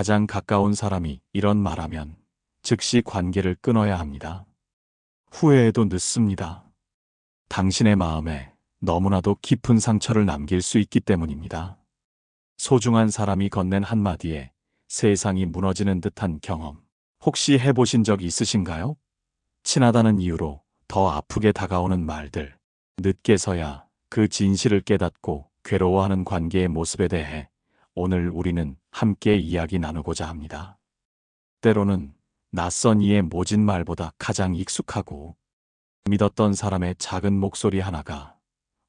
가장 가까운 사람이 이런 말하면 즉시 관계를 끊어야 합니다. 후회해도 늦습니다. 당신의 마음에 너무나도 깊은 상처를 남길 수 있기 때문입니다. 소중한 사람이 건넨 한마디에 세상이 무너지는 듯한 경험, 혹시 해보신 적 있으신가요? 친하다는 이유로 더 아프게 다가오는 말들, 늦게서야 그 진실을 깨닫고 괴로워하는 관계의 모습에 대해 오늘 우리는 함께 이야기 나누고자 합니다. 때로는 낯선 이의 모진 말보다 가장 익숙하고 믿었던 사람의 작은 목소리 하나가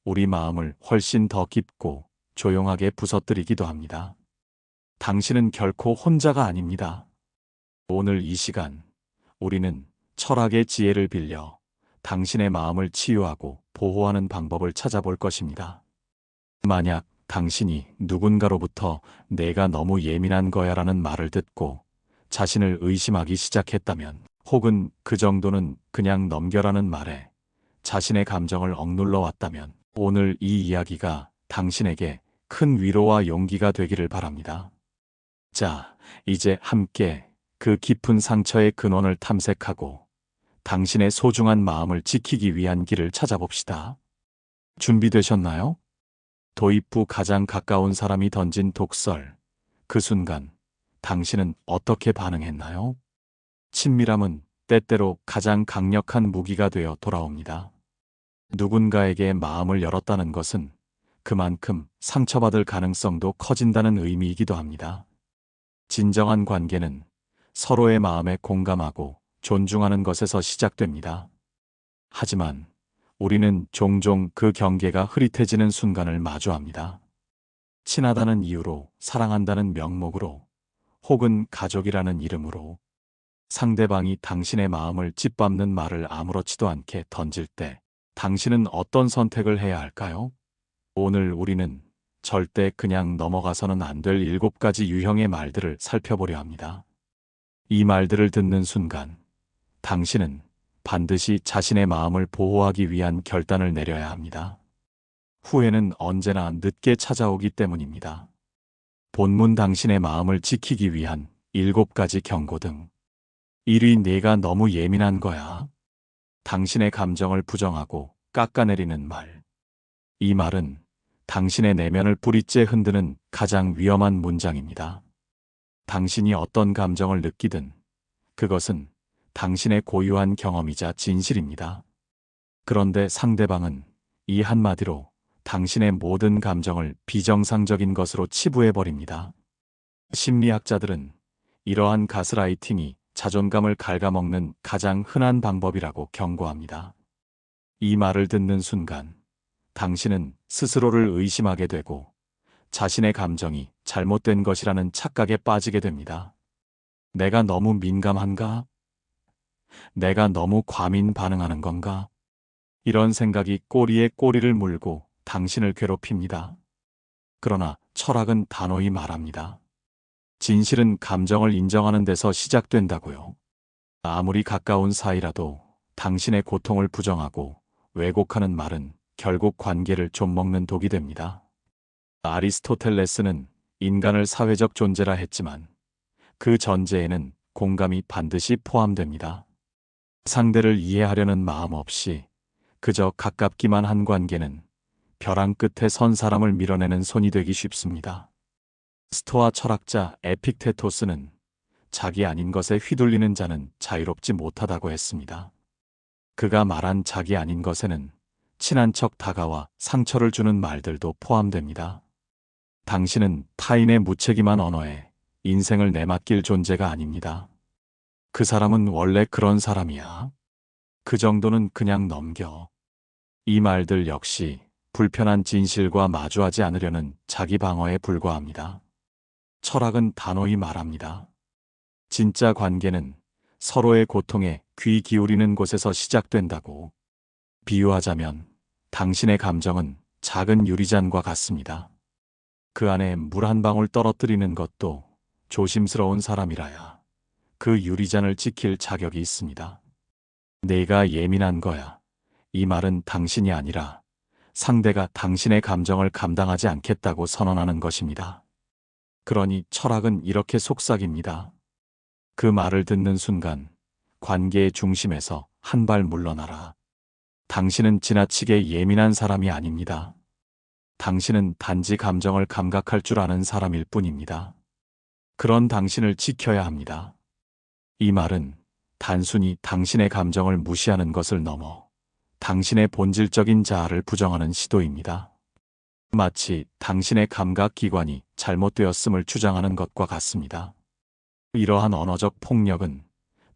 우리 마음을 훨씬 더 깊고 조용하게 부서뜨리기도 합니다. 당신은 결코 혼자가 아닙니다. 오늘 이 시간 우리는 철학의 지혜를 빌려 당신의 마음을 치유하고 보호하는 방법을 찾아볼 것입니다. 만약 당신이 누군가로부터 내가 너무 예민한 거야라는 말을 듣고 자신을 의심하기 시작했다면, 혹은 그 정도는 그냥 넘겨라는 말에 자신의 감정을 억눌러 왔다면, 오늘 이 이야기가 당신에게 큰 위로와 용기가 되기를 바랍니다. 자, 이제 함께 그 깊은 상처의 근원을 탐색하고 당신의 소중한 마음을 지키기 위한 길을 찾아봅시다. 준비되셨나요? 도입부 가장 가까운 사람이 던진 독설. 그 순간 당신은 어떻게 반응했나요? 친밀함은 때때로 가장 강력한 무기가 되어 돌아옵니다. 누군가에게 마음을 열었다는 것은 그만큼 상처받을 가능성도 커진다는 의미이기도 합니다. 진정한 관계는 서로의 마음에 공감하고 존중하는 것에서 시작됩니다. 하지만 우리는 종종 그 경계가 흐릿해지는 순간을 마주합니다. 친하다는 이유로, 사랑한다는 명목으로, 혹은 가족이라는 이름으로 상대방이 당신의 마음을 짓밟는 말을 아무렇지도 않게 던질 때 당신은 어떤 선택을 해야 할까요? 오늘 우리는 절대 그냥 넘어가서는 안 될 7가지 유형의 말들을 살펴보려 합니다. 이 말들을 듣는 순간 당신은 반드시 자신의 마음을 보호하기 위한 결단을 내려야 합니다. 후회는 언제나 늦게 찾아오기 때문입니다. 본문 당신의 마음을 지키기 위한 7가지 경고등. 1위, 내가 너무 예민한 거야. 당신의 감정을 부정하고 깎아내리는 말. 이 말은 당신의 내면을 뿌리째 흔드는 가장 위험한 문장입니다. 당신이 어떤 감정을 느끼든 그것은 당신의 고유한 경험이자 진실입니다. 그런데 상대방은 이 한마디로 당신의 모든 감정을 비정상적인 것으로 치부해버립니다. 심리학자들은 이러한 가스라이팅이 자존감을 갉아먹는 가장 흔한 방법이라고 경고합니다. 이 말을 듣는 순간 당신은 스스로를 의심하게 되고 자신의 감정이 잘못된 것이라는 착각에 빠지게 됩니다. 내가 너무 민감한가? 내가 너무 과민 반응하는 건가? 이런 생각이 꼬리에 꼬리를 물고 당신을 괴롭힙니다. 그러나 철학은 단호히 말합니다. 진실은 감정을 인정하는 데서 시작된다고요. 아무리 가까운 사이라도 당신의 고통을 부정하고 왜곡하는 말은 결국 관계를 좀먹는 독이 됩니다. 아리스토텔레스는 인간을 사회적 존재라 했지만 그 전제에는 공감이 반드시 포함됩니다. 상대를 이해하려는 마음 없이 그저 가깝기만 한 관계는 벼랑 끝에 선 사람을 밀어내는 손이 되기 쉽습니다. 스토아 철학자 에픽테토스는 자기 아닌 것에 휘둘리는 자는 자유롭지 못하다고 했습니다. 그가 말한 자기 아닌 것에는 친한 척 다가와 상처를 주는 말들도 포함됩니다. 당신은 타인의 무책임한 언어에 인생을 내맡길 존재가 아닙니다. 그 사람은 원래 그런 사람이야. 그 정도는 그냥 넘겨. 이 말들 역시 불편한 진실과 마주하지 않으려는 자기 방어에 불과합니다. 철학은 단호히 말합니다. 진짜 관계는 서로의 고통에 귀 기울이는 곳에서 시작된다고. 비유하자면 당신의 감정은 작은 유리잔과 같습니다. 그 안에 물 한 방울 떨어뜨리는 것도 조심스러운 사람이라야 그 유리잔을 지킬 자격이 있습니다. 내가 예민한 거야. 이 말은 당신이 아니라 상대가 당신의 감정을 감당하지 않겠다고 선언하는 것입니다. 그러니 철학은 이렇게 속삭입니다. 그 말을 듣는 순간 관계의 중심에서 한 발 물러나라. 당신은 지나치게 예민한 사람이 아닙니다. 당신은 단지 감정을 감각할 줄 아는 사람일 뿐입니다. 그런 당신을 지켜야 합니다. 이 말은 단순히 당신의 감정을 무시하는 것을 넘어 당신의 본질적인 자아를 부정하는 시도입니다. 마치 당신의 감각 기관이 잘못되었음을 주장하는 것과 같습니다. 이러한 언어적 폭력은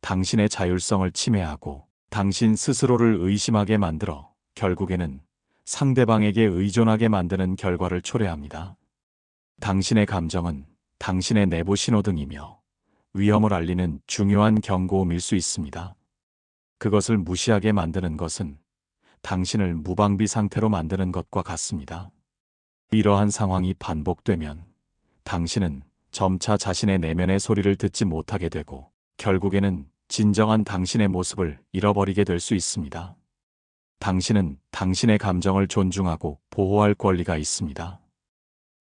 당신의 자율성을 침해하고 당신 스스로를 의심하게 만들어 결국에는 상대방에게 의존하게 만드는 결과를 초래합니다. 당신의 감정은 당신의 내부 신호등이며 위험을 알리는 중요한 경고음일 수 있습니다. 그것을 무시하게 만드는 것은 당신을 무방비 상태로 만드는 것과 같습니다. 이러한 상황이 반복되면 당신은 점차 자신의 내면의 소리를 듣지 못하게 되고 결국에는 진정한 당신의 모습을 잃어버리게 될 수 있습니다. 당신은 당신의 감정을 존중하고 보호할 권리가 있습니다.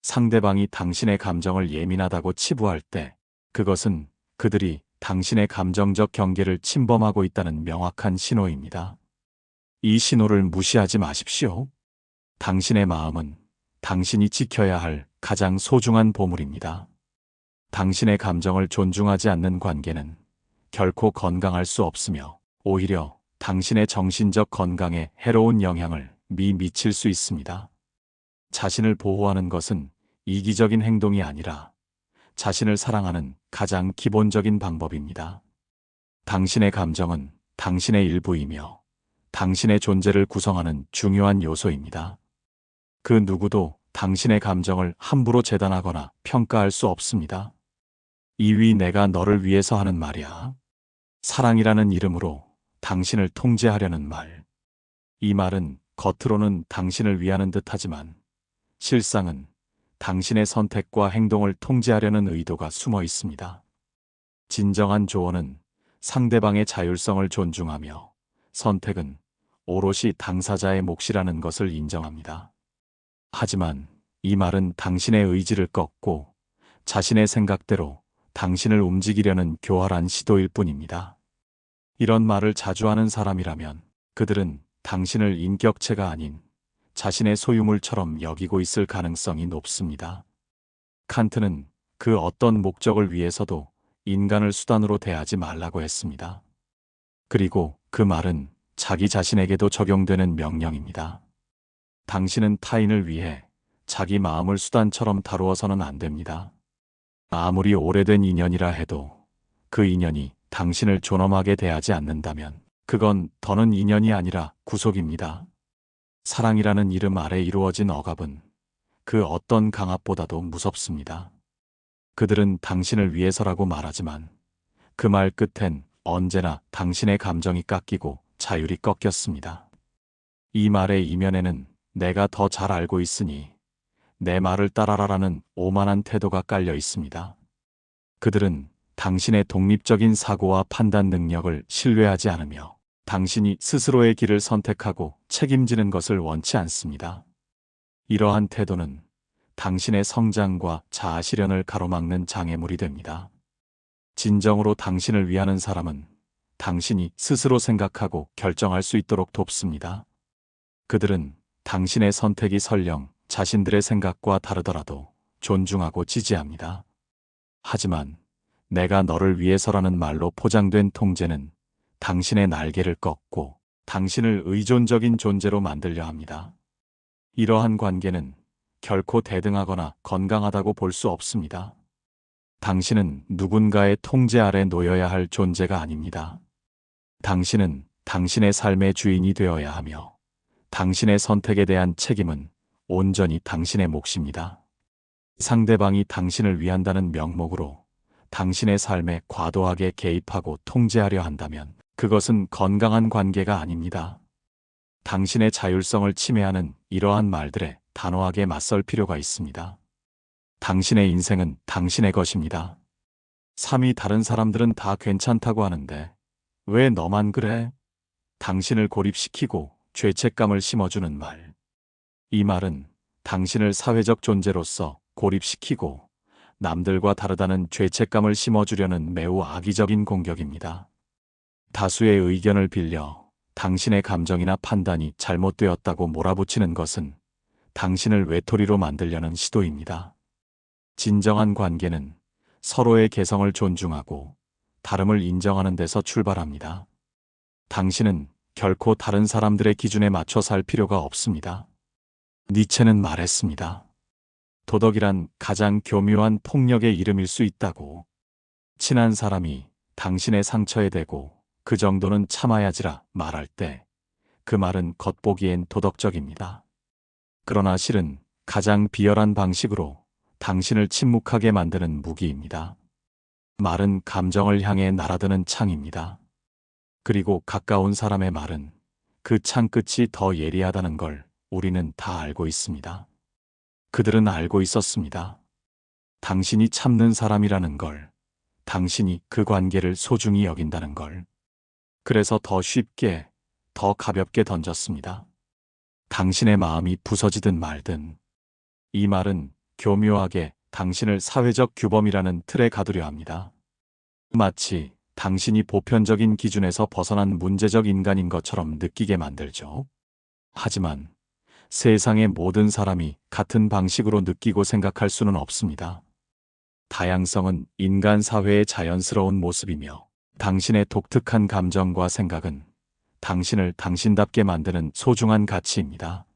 상대방이 당신의 감정을 예민하다고 치부할 때 그것은 그들이 당신의 감정적 경계를 침범하고 있다는 명확한 신호입니다. 이 신호를 무시하지 마십시오. 당신의 마음은 당신이 지켜야 할 가장 소중한 보물입니다. 당신의 감정을 존중하지 않는 관계는 결코 건강할 수 없으며 오히려 당신의 정신적 건강에 해로운 영향을 미칠 수 있습니다. 자신을 보호하는 것은 이기적인 행동이 아니라 자신을 사랑하는 가장 기본적인 방법입니다. 당신의 감정은 당신의 일부이며 당신의 존재를 구성하는 중요한 요소입니다. 그 누구도 당신의 감정을 함부로 재단하거나 평가할 수 없습니다. 이위 내가 너를 위해서 하는 말이야. 사랑이라는 이름으로 당신을 통제하려는 말. 이 말은 겉으로는 당신을 위하는 듯하지만 실상은 당신의 선택과 행동을 통제하려는 의도가 숨어 있습니다. 진정한 조언은 상대방의 자율성을 존중하며 선택은 오롯이 당사자의 몫이라는 것을 인정합니다. 하지만 이 말은 당신의 의지를 꺾고 자신의 생각대로 당신을 움직이려는 교활한 시도일 뿐입니다. 이런 말을 자주 하는 사람이라면 그들은 당신을 인격체가 아닌 자신의 소유물처럼 여기고 있을 가능성이 높습니다. 칸트는 그 어떤 목적을 위해서도 인간을 수단으로 대하지 말라고 했습니다. 그리고 그 말은 자기 자신에게도 적용되는 명령입니다. 당신은 타인을 위해 자기 마음을 수단처럼 다루어서는 안 됩니다. 아무리 오래된 인연이라 해도 그 인연이 당신을 존엄하게 대하지 않는다면 그건 더는 인연이 아니라 구속입니다. 사랑이라는 이름 아래 이루어진 억압은 그 어떤 강압보다도 무섭습니다. 그들은 당신을 위해서라고 말하지만 그 말 끝엔 언제나 당신의 감정이 깎이고 자율이 꺾였습니다. 이 말의 이면에는 내가 더 잘 알고 있으니 내 말을 따라라라는 오만한 태도가 깔려 있습니다. 그들은 당신의 독립적인 사고와 판단 능력을 신뢰하지 않으며 당신이 스스로의 길을 선택하고 책임지는 것을 원치 않습니다. 이러한 태도는 당신의 성장과 자아 실현을 가로막는 장애물이 됩니다. 진정으로 당신을 위하는 사람은 당신이 스스로 생각하고 결정할 수 있도록 돕습니다. 그들은 당신의 선택이 설령 자신들의 생각과 다르더라도 존중하고 지지합니다. 하지만 내가 너를 위해서라는 말로 포장된 통제는 당신의 날개를 꺾고 당신을 의존적인 존재로 만들려 합니다. 이러한 관계는 결코 대등하거나 건강하다고 볼 수 없습니다. 당신은 누군가의 통제 아래 놓여야 할 존재가 아닙니다. 당신은 당신의 삶의 주인이 되어야 하며 당신의 선택에 대한 책임은 온전히 당신의 몫입니다. 상대방이 당신을 위한다는 명목으로 당신의 삶에 과도하게 개입하고 통제하려 한다면 그것은 건강한 관계가 아닙니다. 당신의 자율성을 침해하는 이러한 말들에 단호하게 맞설 필요가 있습니다. 당신의 인생은 당신의 것입니다. 삶이 다른 사람들은 다 괜찮다고 하는데 왜 너만 그래? 당신을 고립시키고 죄책감을 심어주는 말. 이 말은 당신을 사회적 존재로서 고립시키고 남들과 다르다는 죄책감을 심어주려는 매우 악의적인 공격입니다. 다수의 의견을 빌려 당신의 감정이나 판단이 잘못되었다고 몰아붙이는 것은 당신을 외톨이로 만들려는 시도입니다. 진정한 관계는 서로의 개성을 존중하고 다름을 인정하는 데서 출발합니다. 당신은 결코 다른 사람들의 기준에 맞춰 살 필요가 없습니다. 니체는 말했습니다. 도덕이란 가장 교묘한 폭력의 이름일 수 있다고. 친한 사람이 당신의 상처에 대고 그 정도는 참아야지라 말할 때 그 말은 겉보기엔 도덕적입니다. 그러나 실은 가장 비열한 방식으로 당신을 침묵하게 만드는 무기입니다. 말은 감정을 향해 날아드는 창입니다. 그리고 가까운 사람의 말은 그 창 끝이 더 예리하다는 걸 우리는 다 알고 있습니다. 그들은 알고 있었습니다. 당신이 참는 사람이라는 걸, 당신이 그 관계를 소중히 여긴다는 걸. 그래서 더 쉽게, 더 가볍게 던졌습니다. 당신의 마음이 부서지든 말든. 이 말은 교묘하게 당신을 사회적 규범이라는 틀에 가두려 합니다. 마치 당신이 보편적인 기준에서 벗어난 문제적 인간인 것처럼 느끼게 만들죠. 하지만 세상의 모든 사람이 같은 방식으로 느끼고 생각할 수는 없습니다. 다양성은 인간 사회의 자연스러운 모습이며 당신의 독특한 감정과 생각은 당신을 당신답게 만드는 소중한 가치입니다.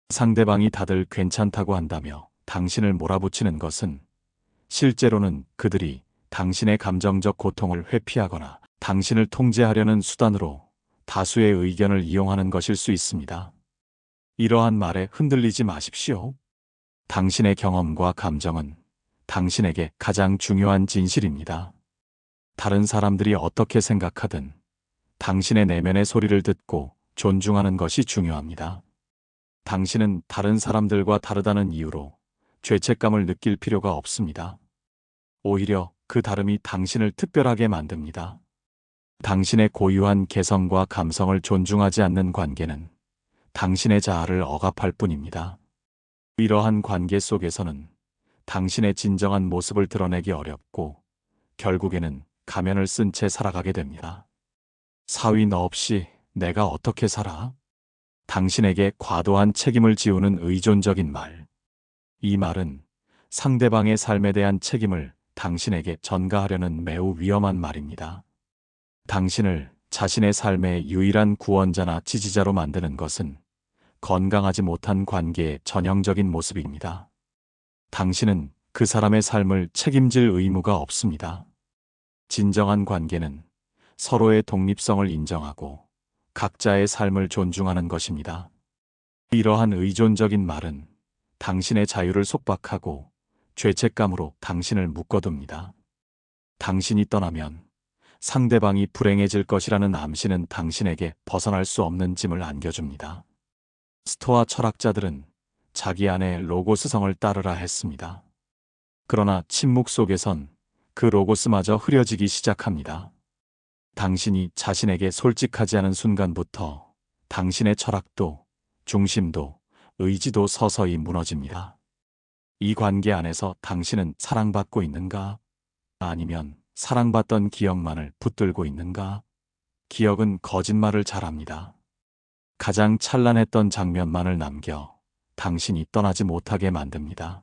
상대방이 다들 괜찮다고 한다며 당신을 몰아붙이는 것은 실제로는 그들이 당신의 감정적 고통을 회피하거나 당신을 통제하려는 수단으로 다수의 의견을 이용하는 것일 수 있습니다. 이러한 말에 흔들리지 마십시오. 당신의 경험과 감정은 당신에게 가장 중요한 진실입니다. 다른 사람들이 어떻게 생각하든 당신의 내면의 소리를 듣고 존중하는 것이 중요합니다. 당신은 다른 사람들과 다르다는 이유로 죄책감을 느낄 필요가 없습니다. 오히려 그 다름이 당신을 특별하게 만듭니다. 당신의 고유한 개성과 감성을 존중하지 않는 관계는 당신의 자아를 억압할 뿐입니다. 이러한 관계 속에서는 당신의 진정한 모습을 드러내기 어렵고 결국에는 가면을 쓴 채 살아가게 됩니다. 사위 너 없이 내가 어떻게 살아? 당신에게 과도한 책임을 지우는 의존적인 말. 이 말은 상대방의 삶에 대한 책임을 당신에게 전가하려는 매우 위험한 말입니다. 당신을 자신의 삶의 유일한 구원자나 지지자로 만드는 것은 건강하지 못한 관계의 전형적인 모습입니다. 당신은 그 사람의 삶을 책임질 의무가 없습니다. 진정한 관계는 서로의 독립성을 인정하고 각자의 삶을 존중하는 것입니다. 이러한 의존적인 말은 당신의 자유를 속박하고 죄책감으로 당신을 묶어둡니다. 당신이 떠나면 상대방이 불행해질 것이라는 암시는 당신에게 벗어날 수 없는 짐을 안겨줍니다. 스토아 철학자들은 자기 안의 로고스성을 따르라 했습니다. 그러나 침묵 속에선 그 로고스마저 흐려지기 시작합니다. 당신이 자신에게 솔직하지 않은 순간부터 당신의 철학도, 중심도, 의지도 서서히 무너집니다. 이 관계 안에서 당신은 사랑받고 있는가? 아니면 사랑받던 기억만을 붙들고 있는가? 기억은 거짓말을 잘합니다. 가장 찬란했던 장면만을 남겨 당신이 떠나지 못하게 만듭니다.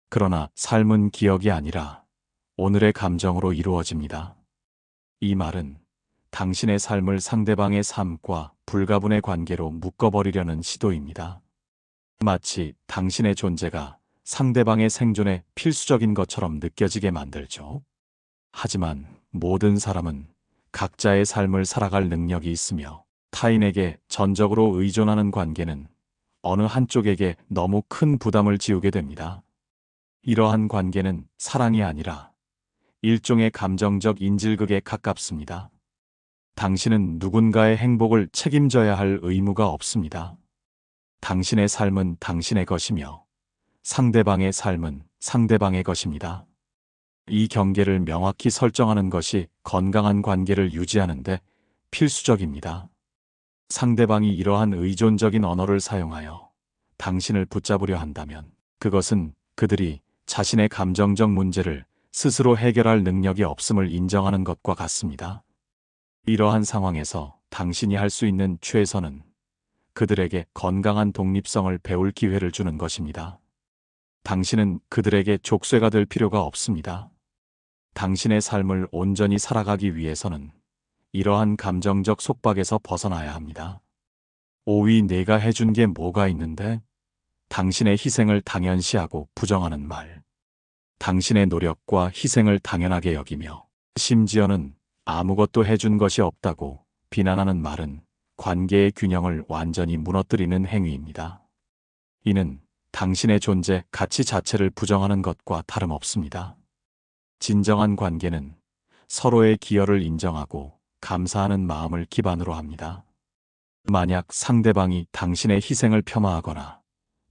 그러나 삶은 기억이 아니라 오늘의 감정으로 이루어집니다. 이 말은 당신의 삶을 상대방의 삶과 불가분의 관계로 묶어버리려는 시도입니다. 마치 당신의 존재가 상대방의 생존에 필수적인 것처럼 느껴지게 만들죠. 하지만 모든 사람은 각자의 삶을 살아갈 능력이 있으며 타인에게 전적으로 의존하는 관계는 어느 한쪽에게 너무 큰 부담을 지우게 됩니다. 이러한 관계는 사랑이 아니라 일종의 감정적 인질극에 가깝습니다. 당신은 누군가의 행복을 책임져야 할 의무가 없습니다. 당신의 삶은 당신의 것이며 상대방의 삶은 상대방의 것입니다. 이 경계를 명확히 설정하는 것이 건강한 관계를 유지하는데 필수적입니다. 상대방이 이러한 의존적인 언어를 사용하여 당신을 붙잡으려 한다면 그것은 그들이 자신의 감정적 문제를 스스로 해결할 능력이 없음을 인정하는 것과 같습니다. 이러한 상황에서 당신이 할 수 있는 최선은 그들에게 건강한 독립성을 배울 기회를 주는 것입니다. 당신은 그들에게 족쇄가 될 필요가 없습니다. 당신의 삶을 온전히 살아가기 위해서는 이러한 감정적 속박에서 벗어나야 합니다. 오위 내가 해준 게 뭐가 있는데? 당신의 희생을 당연시하고 부정하는 말. 당신의 노력과 희생을 당연하게 여기며 심지어는 아무것도 해준 것이 없다고 비난하는 말은 관계의 균형을 완전히 무너뜨리는 행위입니다. 이는 당신의 존재 가치 자체를 부정하는 것과 다름없습니다. 진정한 관계는 서로의 기여를 인정하고 감사하는 마음을 기반으로 합니다. 만약 상대방이 당신의 희생을 폄하하거나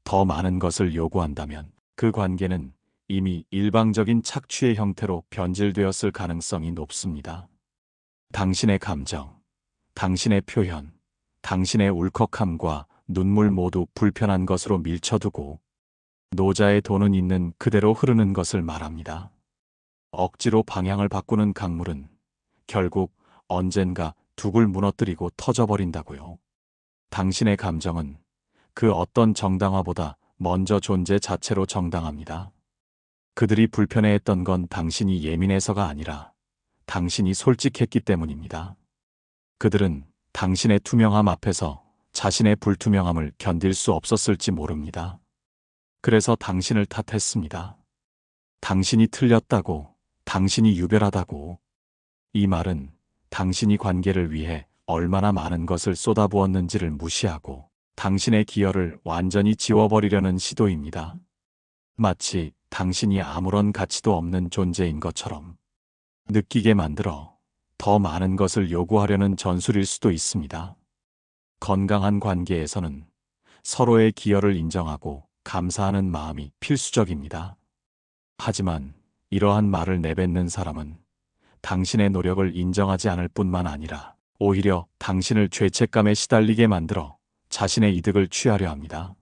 더 많은 것을 요구한다면 그 관계는 이미 일방적인 착취의 형태로 변질되었을 가능성이 높습니다. 당신의 감정, 당신의 표현, 당신의 울컥함과 눈물 모두 불편한 것으로 밀쳐두고 노자의 돈은 있는 그대로 흐르는 것을 말합니다. 억지로 방향을 바꾸는 강물은 결국 언젠가 둑을 무너뜨리고 터져버린다고요. 당신의 감정은 그 어떤 정당화보다 먼저 존재 자체로 정당합니다. 그들이 불편해했던 건 당신이 예민해서가 아니라 당신이 솔직했기 때문입니다. 그들은 당신의 투명함 앞에서 자신의 불투명함을 견딜 수 없었을지 모릅니다. 그래서 당신을 탓했습니다. 당신이 틀렸다고, 당신이 유별하다고. 이 말은 당신이 관계를 위해 얼마나 많은 것을 쏟아부었는지를 무시하고 당신의 기여를 완전히 지워버리려는 시도입니다. 마치 당신이 아무런 가치도 없는 존재인 것처럼 느끼게 만들어 더 많은 것을 요구하려는 전술일 수도 있습니다. 건강한 관계에서는 서로의 기여를 인정하고 감사하는 마음이 필수적입니다. 하지만 이러한 말을 내뱉는 사람은 당신의 노력을 인정하지 않을 뿐만 아니라 오히려 당신을 죄책감에 시달리게 만들어 자신의 이득을 취하려 합니다.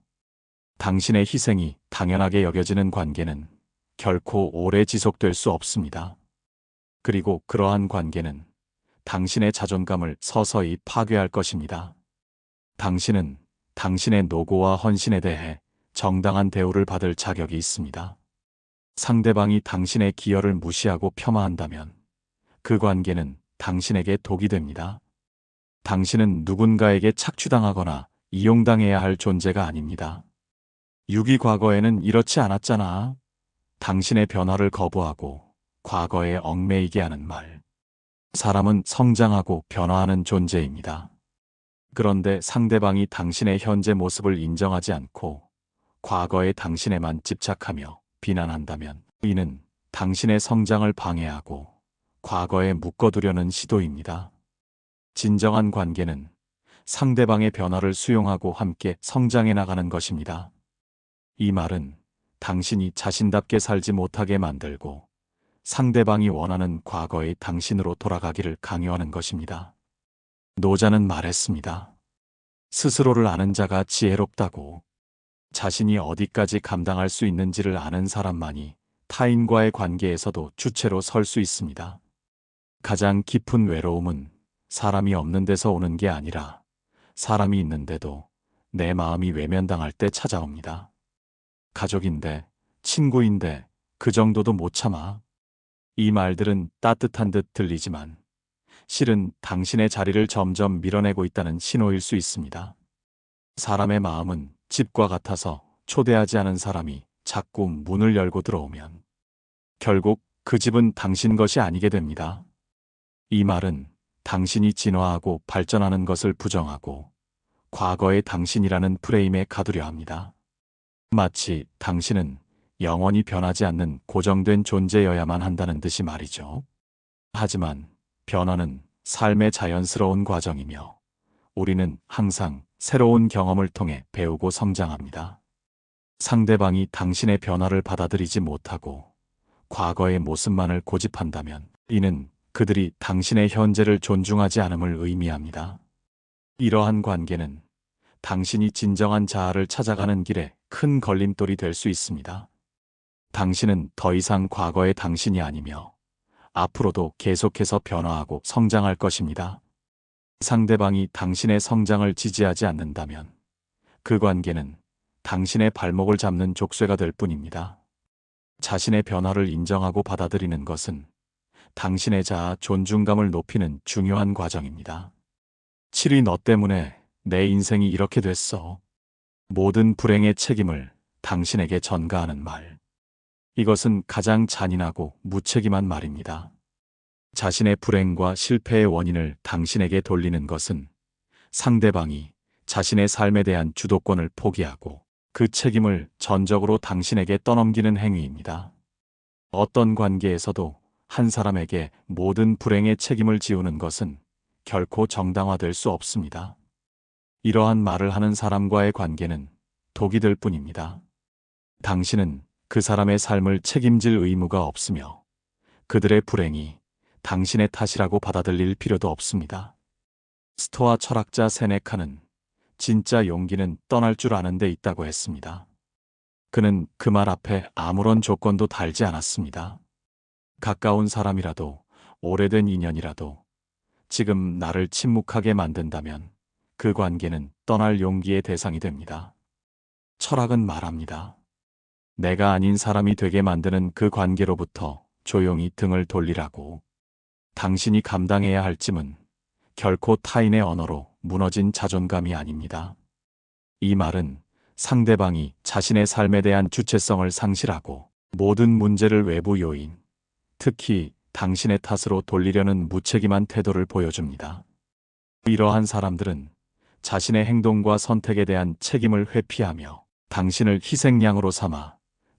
당신의 희생이 당연하게 여겨지는 관계는 결코 오래 지속될 수 없습니다. 그리고 그러한 관계는 당신의 자존감을 서서히 파괴할 것입니다. 당신은 당신의 노고와 헌신에 대해 정당한 대우를 받을 자격이 있습니다. 상대방이 당신의 기여를 무시하고 폄하한다면 그 관계는 당신에게 독이 됩니다. 당신은 누군가에게 착취당하거나 이용당해야 할 존재가 아닙니다. 유기 과거에는 이렇지 않았잖아. 당신의 변화를 거부하고 과거에 얽매이게 하는 말. 사람은 성장하고 변화하는 존재입니다. 그런데 상대방이 당신의 현재 모습을 인정하지 않고 과거의 당신에만 집착하며 비난한다면 이는 당신의 성장을 방해하고 과거에 묶어두려는 시도입니다. 진정한 관계는 상대방의 변화를 수용하고 함께 성장해 나가는 것입니다. 이 말은 당신이 자신답게 살지 못하게 만들고 상대방이 원하는 과거의 당신으로 돌아가기를 강요하는 것입니다. 노자는 말했습니다. 스스로를 아는 자가 지혜롭다고. 자신이 어디까지 감당할 수 있는지를 아는 사람만이 타인과의 관계에서도 주체로 설 수 있습니다. 가장 깊은 외로움은 사람이 없는 데서 오는 게 아니라 사람이 있는데도 내 마음이 외면당할 때 찾아옵니다. 가족인데, 친구인데 그 정도도 못 참아. 이 말들은 따뜻한 듯 들리지만 실은 당신의 자리를 점점 밀어내고 있다는 신호일 수 있습니다. 사람의 마음은 집과 같아서 초대하지 않은 사람이 자꾸 문을 열고 들어오면 결국 그 집은 당신 것이 아니게 됩니다. 이 말은 당신이 진화하고 발전하는 것을 부정하고 과거의 당신이라는 프레임에 가두려 합니다. 마치 당신은 영원히 변하지 않는 고정된 존재여야만 한다는 듯이 말이죠. 하지만 변화는 삶의 자연스러운 과정이며 우리는 항상 새로운 경험을 통해 배우고 성장합니다. 상대방이 당신의 변화를 받아들이지 못하고 과거의 모습만을 고집한다면 이는 그들이 당신의 현재를 존중하지 않음을 의미합니다. 이러한 관계는 당신이 진정한 자아를 찾아가는 길에 큰 걸림돌이 될 수 있습니다. 당신은 더 이상 과거의 당신이 아니며 앞으로도 계속해서 변화하고 성장할 것입니다. 상대방이 당신의 성장을 지지하지 않는다면 그 관계는 당신의 발목을 잡는 족쇄가 될 뿐입니다. 자신의 변화를 인정하고 받아들이는 것은 당신의 자아 존중감을 높이는 중요한 과정입니다. 7위 너 때문에 내 인생이 이렇게 됐어. 모든 불행의 책임을 당신에게 전가하는 말. 이것은 가장 잔인하고 무책임한 말입니다. 자신의 불행과 실패의 원인을 당신에게 돌리는 것은 상대방이 자신의 삶에 대한 주도권을 포기하고 그 책임을 전적으로 당신에게 떠넘기는 행위입니다. 어떤 관계에서도 한 사람에게 모든 불행의 책임을 지우는 것은 결코 정당화될 수 없습니다. 이러한 말을 하는 사람과의 관계는 독이 될 뿐입니다. 당신은 그 사람의 삶을 책임질 의무가 없으며 그들의 불행이 당신의 탓이라고 받아들일 필요도 없습니다. 스토아 철학자 세네카는 진짜 용기는 떠날 줄 아는 데 있다고 했습니다. 그는 그 말 앞에 아무런 조건도 달지 않았습니다. 가까운 사람이라도 오래된 인연이라도 지금 나를 침묵하게 만든다면 그 관계는 떠날 용기의 대상이 됩니다. 철학은 말합니다. 내가 아닌 사람이 되게 만드는 그 관계로부터 조용히 등을 돌리라고. 당신이 감당해야 할 짐은 결코 타인의 언어로 무너진 자존감이 아닙니다. 이 말은 상대방이 자신의 삶에 대한 주체성을 상실하고 모든 문제를 외부 요인, 특히 당신의 탓으로 돌리려는 무책임한 태도를 보여줍니다. 이러한 사람들은 자신의 행동과 선택에 대한 책임을 회피하며 당신을 희생양으로 삼아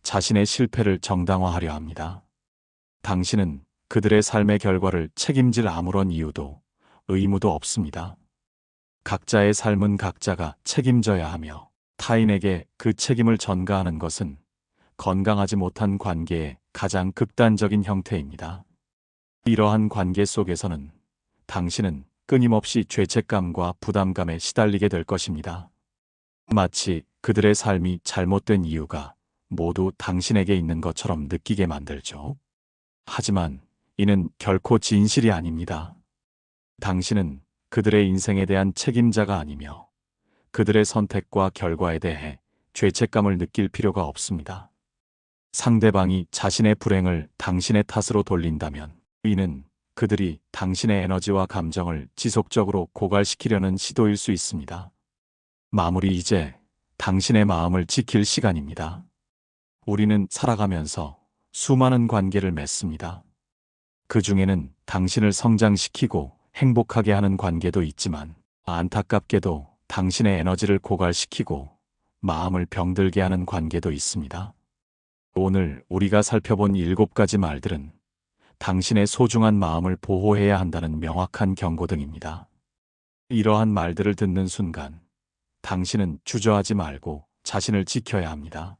자신의 실패를 정당화하려 합니다. 당신은 그들의 삶의 결과를 책임질 아무런 이유도 의무도 없습니다. 각자의 삶은 각자가 책임져야 하며 타인에게 그 책임을 전가하는 것은 건강하지 못한 관계의 가장 극단적인 형태입니다. 이러한 관계 속에서는 당신은 끊임없이 죄책감과 부담감에 시달리게 될 것입니다. 마치 그들의 삶이 잘못된 이유가 모두 당신에게 있는 것처럼 느끼게 만들죠. 하지만 이는 결코 진실이 아닙니다. 당신은 그들의 인생에 대한 책임자가 아니며 그들의 선택과 결과에 대해 죄책감을 느낄 필요가 없습니다. 상대방이 자신의 불행을 당신의 탓으로 돌린다면 이는 그들이 당신의 에너지와 감정을 지속적으로 고갈시키려는 시도일 수 있습니다. 마무리 이제 당신의 마음을 지킬 시간입니다. 우리는 살아가면서 수많은 관계를 맺습니다. 그 중에는 당신을 성장시키고 행복하게 하는 관계도 있지만 안타깝게도 당신의 에너지를 고갈시키고 마음을 병들게 하는 관계도 있습니다. 오늘 우리가 살펴본 7가지 말들은 당신의 소중한 마음을 보호해야 한다는 명확한 경고등입니다. 이러한 말들을 듣는 순간 당신은 주저하지 말고 자신을 지켜야 합니다.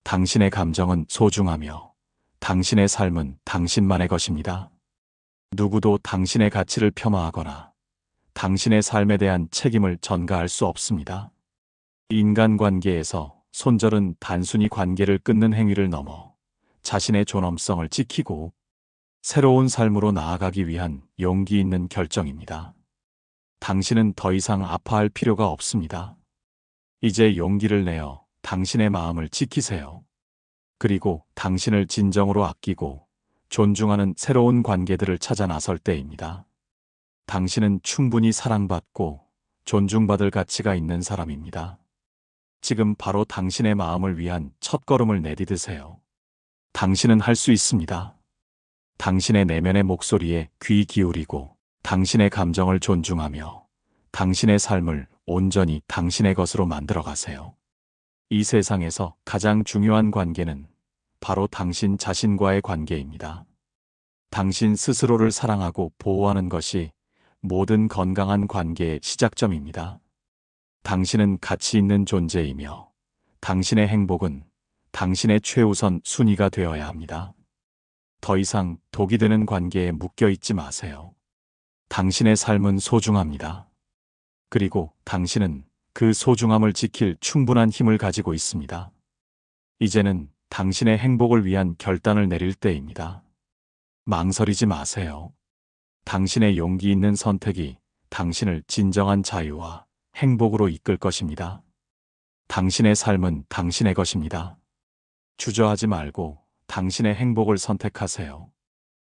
당신의 감정은 소중하며 당신의 삶은 당신만의 것입니다. 누구도 당신의 가치를 폄하하거나 당신의 삶에 대한 책임을 전가할 수 없습니다. 인간관계에서 손절은 단순히 관계를 끊는 행위를 넘어 자신의 존엄성을 지키고 새로운 삶으로 나아가기 위한 용기 있는 결정입니다. 당신은 더 이상 아파할 필요가 없습니다. 이제 용기를 내어 당신의 마음을 지키세요. 그리고 당신을 진정으로 아끼고 존중하는 새로운 관계들을 찾아 나설 때입니다. 당신은 충분히 사랑받고 존중받을 가치가 있는 사람입니다. 지금 바로 당신의 마음을 위한 첫걸음을 내디드세요. 당신은 할 수 있습니다. 당신의 내면의 목소리에 귀 기울이고 당신의 감정을 존중하며 당신의 삶을 온전히 당신의 것으로 만들어 가세요. 이 세상에서 가장 중요한 관계는 바로 당신 자신과의 관계입니다. 당신 스스로를 사랑하고 보호하는 것이 모든 건강한 관계의 시작점입니다. 당신은 가치 있는 존재이며 당신의 행복은 당신의 최우선 순위가 되어야 합니다. 더 이상 독이 되는 관계에 묶여 있지 마세요. 당신의 삶은 소중합니다. 그리고 당신은 그 소중함을 지킬 충분한 힘을 가지고 있습니다. 이제는 당신의 행복을 위한 결단을 내릴 때입니다. 망설이지 마세요. 당신의 용기 있는 선택이 당신을 진정한 자유와 행복으로 이끌 것입니다. 당신의 삶은 당신의 것입니다. 주저하지 말고 당신의 행복을 선택하세요.